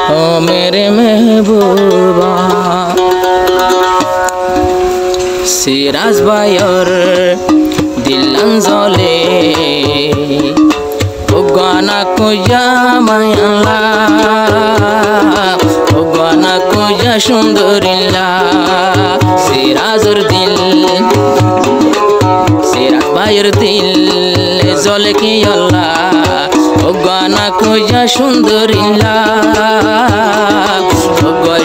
ओ मेरे महबूबा। সিরাজ ভাইয়ের দিলান জলে গানা কুজা মায়ালা গানা কুজা সুন্দরিল্লা সিরাজের দিল সিরাজ ভাইয়ের দিল জলে কি আল্লাহ গানা কুজা সুন্দরিল্লা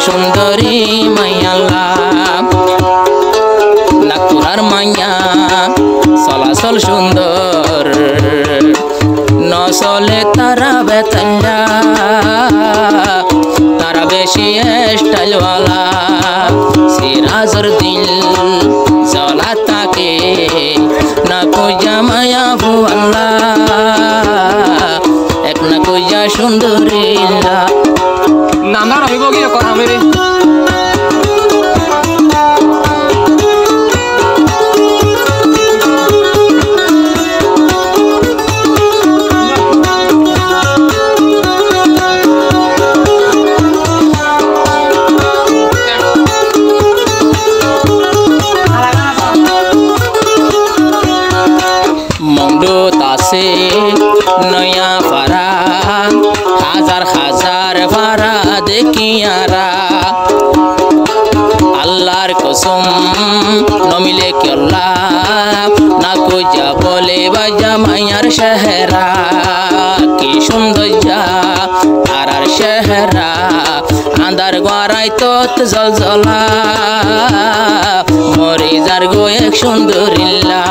সুন্দরী মায়ালা নাকুরার মাইয়া চলাচল সুন্দর নচলে তারা বেতাল্লা তারা বেশি স্টাইলওয়ালা সিরাজের দিল জ্বলা তাকে না কইয়া মায়া ভুয়াল্লা এক না কইয়া সুন্দরীলা নানা রহিব কি কথা মেরে আছে নয়া পারা হাজার হাজার ভাড়া দেখিয়ারা আল্লাহর কসম নমিলে কেল্লা না কইয়া বলে বাজা মায়ার শহরা কি সৌন্দর্যা আর শহরা আন্দার গড়াই তত জলজলা মরি যার গো এক সুন্দরিল্লা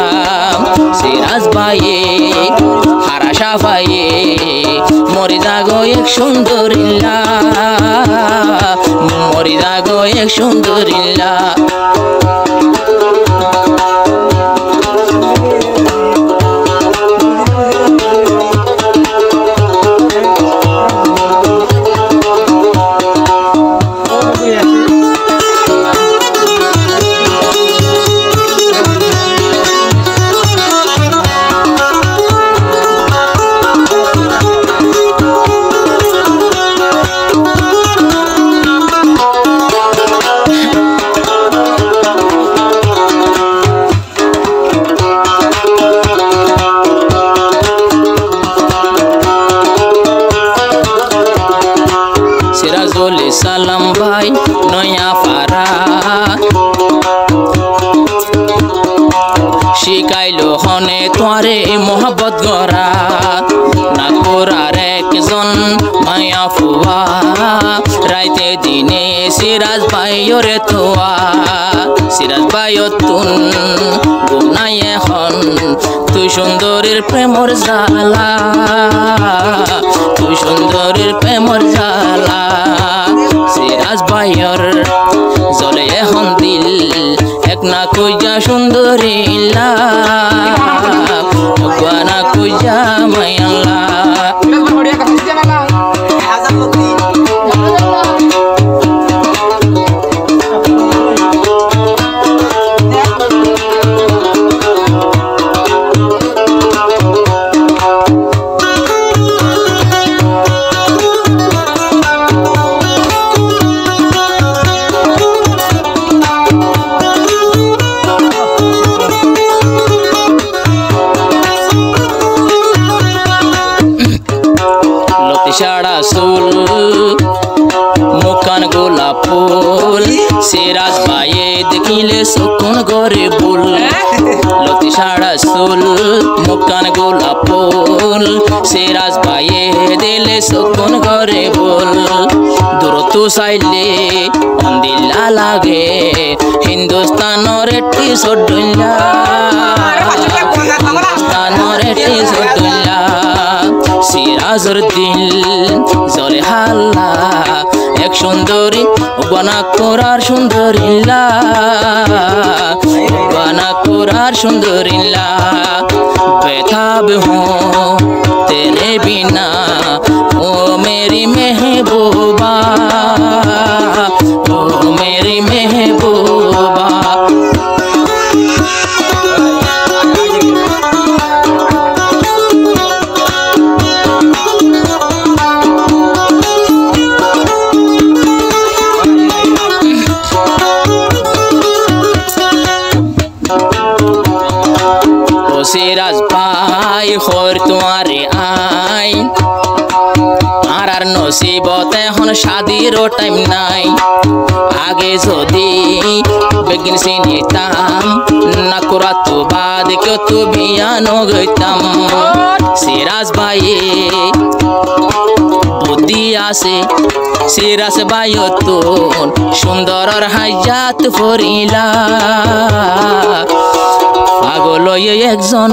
সিরাজ ভাইয়ে হারা সাফাইয়ে মরি যাগো এক সুন্দরিল্লা মরি যাগো এক সুন্দরিল্লা সালাম ভাই নয়া পারা শিকাইলো হনে তোরে মোহাব্বত গড়া না করার একজন মায়া ফুয়া রাইতে দিনে সিরাজ ভাইয়রে তোয়া সিরাজ ভাইয় তুন গুনাই এখন তুই সুন্দরীর প্রেমর জ্বালা তুই সুন্দরীর প্রেমর জ্বালা সিরাজ ভাইয়র জলে এখন দিল এক না কইয়া সুন্দরীলা না কইয়া মায়ালা সাড়া সুল মুখান গোলাপ ফুল সিরাজ ভাইয়ে দেখিলে সুকুন ঘরে বুল লতি সাড়া সুল মুখান গোলাপ ফুল সিরাজ ভাইয়ে দিলে সুকুন ঘরে বুল দূরত চাইলে অন্দিল্লা লাগে হিন্দুস্তানের একটি সডুল্লা হিন্দুস্তানের একটি সডুল্লা সিরাজের দিল জলে হাল্লা এক সুন্দরী বানা করার সুন্দরিল্লা বানা করার সুন্দরিল্লা বেতাব হো তেরে বিনা ও মেরি মেহবুবা ও মেরি মেহবুবা ভাই হর তোমারে আই আর নসিবত এখন শাদিরও টাইম নাই আগে যদি বেগিন চিনিতাম না করা তো বাদ কেউ তো বিয়ানো গইতাম সিরাজ ভাই বুদ্ধি আছে সিরাজ ভাই তোর সুন্দরর হাইজাত ফরিলা পাগল একজন